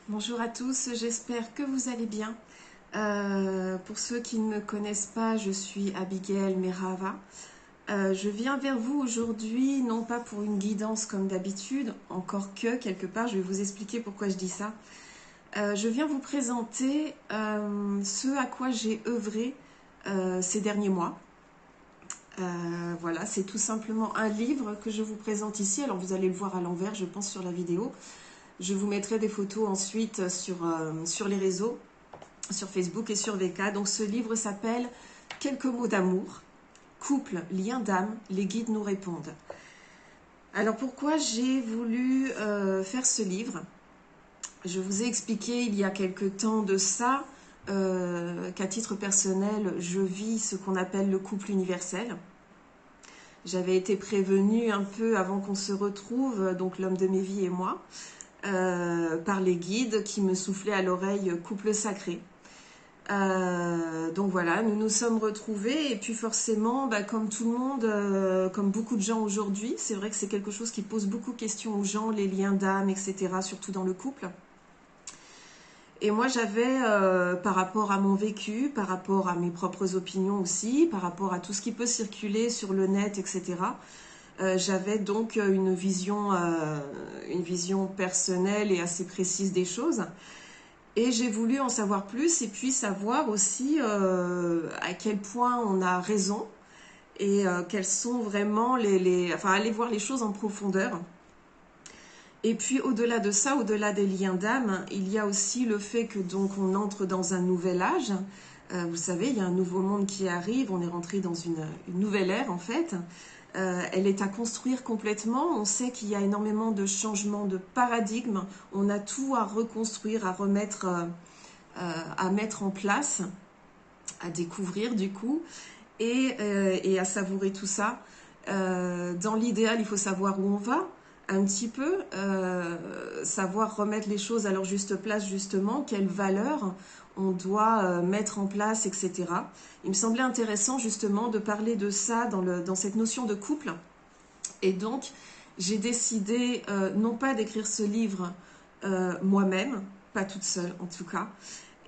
Bonjour à tous, j'espère que vous allez bien. Pour ceux qui ne me connaissent pas, je suis Abigail Merava. Je viens vers vous aujourd'hui, non pas pour une guidance comme d'habitude, encore que quelque part, je vais vous expliquer pourquoi je dis ça. Je viens vous présenter ce à quoi j'ai œuvré ces derniers mois. Voilà, c'est tout simplement un livre que je vous présente ici. Alors vous allez le voir à l'envers, je pense, sur la vidéo. Je vous mettrai des photos ensuite sur les réseaux, sur Facebook et sur VK. Donc ce livre s'appelle Quelques mots d'amour, couple, lien d'âme, les guides nous répondent. Alors pourquoi j'ai voulu faire ce livre? Je vous ai expliqué il y a quelque temps de ça qu'à titre personnel, je vis ce qu'on appelle le couple universel. J'avais été prévenue un peu avant qu'on se retrouve, donc l'homme de mes vies et moi, par les guides qui me soufflaient à l'oreille couple sacré. Donc voilà, nous nous sommes retrouvés et puis forcément, comme tout le monde, comme beaucoup de gens aujourd'hui, c'est vrai que c'est quelque chose qui pose beaucoup de questions aux gens, les liens d'âme, etc., surtout dans le couple. Et moi j'avais, par rapport à mon vécu, par rapport à mes propres opinions aussi, par rapport à tout ce qui peut circuler sur le net, etc., j'avais donc une vision personnelle et assez précise des choses. Et j'ai voulu en savoir plus et puis savoir aussi à quel point on a raison et quels sont vraiment enfin, aller voir les choses en profondeur. Et puis au-delà de ça, au-delà des liens d'âme, il y a aussi le fait que donc on entre dans un nouvel âge. Vous savez, il y a un nouveau monde qui arrive, on est rentré dans une nouvelle ère en fait. Elle est à construire complètement. On sait qu'il y a énormément de changements de paradigme. On a tout à reconstruire, à mettre en place, à découvrir du coup, et à savourer tout ça. Dans l'idéal, il faut savoir où on va, un petit peu, savoir remettre les choses à leur juste place justement, quelles valeurs on doit mettre en place, etc. Il me semblait intéressant justement de parler de ça dans cette notion de couple. Et donc, j'ai décidé non pas d'écrire ce livre moi-même, pas toute seule en tout cas,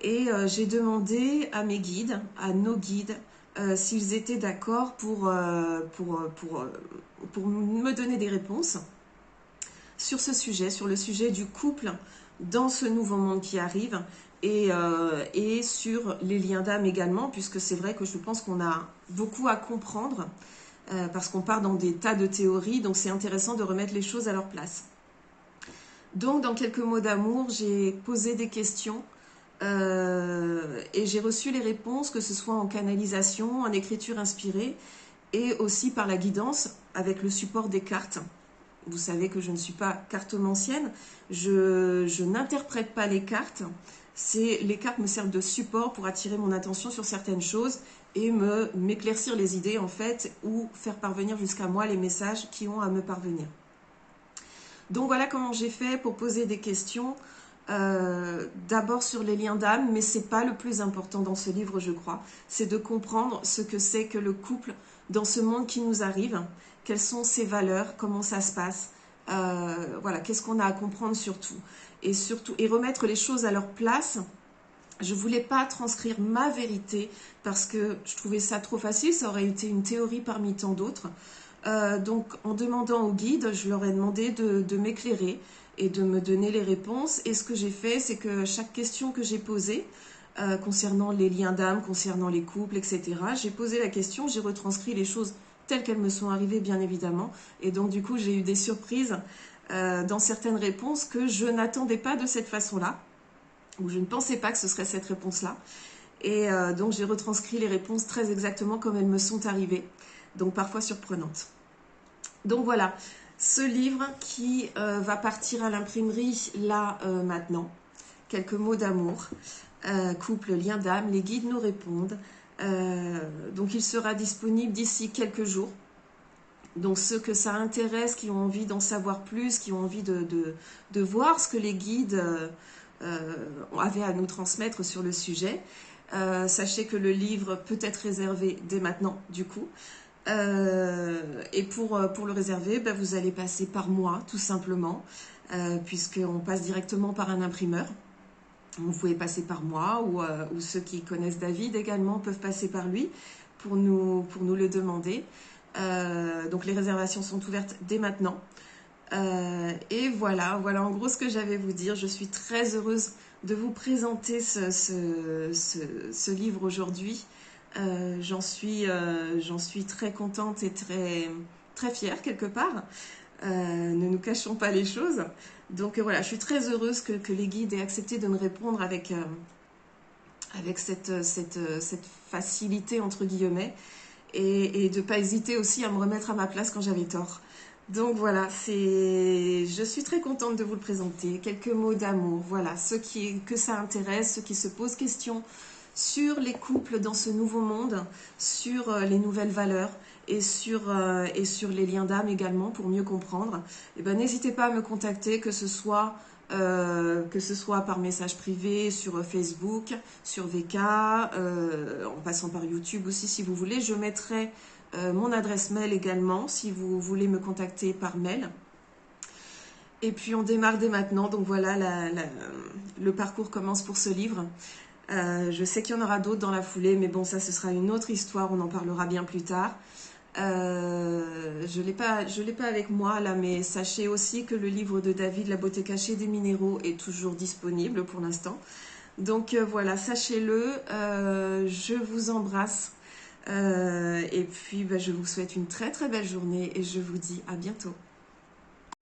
et j'ai demandé à mes guides, à nos guides, s'ils étaient d'accord pour me donner des réponses sur ce sujet, sur le sujet du couple dans ce nouveau monde qui arrive et sur les liens d'âme également, puisque c'est vrai que je pense qu'on a beaucoup à comprendre parce qu'on part dans des tas de théories, donc c'est intéressant de remettre les choses à leur place. Donc, dans quelques mots d'amour, j'ai posé des questions et j'ai reçu les réponses, que ce soit en canalisation, en écriture inspirée et aussi par la guidance avec le support des cartes. Vous savez que je ne suis pas cartomancienne, je n'interprète pas les cartes. Les cartes me servent de support pour attirer mon attention sur certaines choses et m'éclaircir les idées en fait, ou faire parvenir jusqu'à moi les messages qui ont à me parvenir. Donc voilà comment j'ai fait pour poser des questions. D'abord sur les liens d'âme, mais c'est pas le plus important dans ce livre, je crois. C'est de comprendre ce que c'est que le couple dans ce monde qui nous arrive, quelles sont ses valeurs, comment ça se passe, voilà, qu'est-ce qu'on a à comprendre surtout, et remettre les choses à leur place. Je voulais pas transcrire ma vérité parce que je trouvais ça trop facile, ça aurait été une théorie parmi tant d'autres. Donc en demandant au guide, je leur ai demandé de m'éclairer et de me donner les réponses. Et ce que j'ai fait, c'est que chaque question que j'ai posée, concernant les liens d'âme, concernant les couples, etc., j'ai posé la question, j'ai retranscrit les choses telles qu'elles me sont arrivées, bien évidemment. Et donc du coup, j'ai eu des surprises dans certaines réponses que je n'attendais pas de cette façon-là, ou je ne pensais pas que ce serait cette réponse-là. Et donc j'ai retranscrit les réponses très exactement comme elles me sont arrivées, donc parfois surprenantes. Donc voilà, ce livre qui va partir à l'imprimerie là maintenant. Quelques mots d'amour, couple, lien d'âme, les guides nous répondent. Donc il sera disponible d'ici quelques jours. Donc ceux que ça intéresse, qui ont envie d'en savoir plus, qui ont envie de voir ce que les guides avaient à nous transmettre sur le sujet, sachez que le livre peut être réservé dès maintenant du coup. Et pour le réserver, vous allez passer par moi, tout simplement, puisqu'on passe directement par un imprimeur. Vous pouvez passer par moi ou ceux qui connaissent David également peuvent passer par lui pour nous le demander. Donc les réservations sont ouvertes dès maintenant. Et voilà en gros ce que j'avais à vous dire. Je suis très heureuse de vous présenter ce livre aujourd'hui. J'en suis très contente et très fière quelque part. Ne nous cachons pas les choses. Donc voilà, je suis très heureuse que les guides aient accepté de me répondre avec cette facilité entre guillemets et de ne pas hésiter aussi à me remettre à ma place quand j'avais tort. Donc voilà, je suis très contente de vous le présenter. Quelques mots d'amour, voilà, que ça intéresse, ceux qui se posent question sur les couples dans ce nouveau monde, sur les nouvelles valeurs et sur les liens d'âme également pour mieux comprendre. Eh ben, n'hésitez pas à me contacter, que ce soit par message privé, sur Facebook, sur VK, en passant par YouTube aussi si vous voulez. Je mettrai mon adresse mail également si vous voulez me contacter par mail. Et puis on démarre dès maintenant, donc voilà, le parcours commence pour ce livre. Je sais qu'il y en aura d'autres dans la foulée, mais bon, ça ce sera une autre histoire, on en parlera bien plus tard. Je l'ai pas avec moi là, mais sachez aussi que le livre de David, La beauté cachée des minéraux, est toujours disponible pour l'instant. Donc voilà, sachez-le, je vous embrasse et puis je vous souhaite une très très belle journée et je vous dis à bientôt.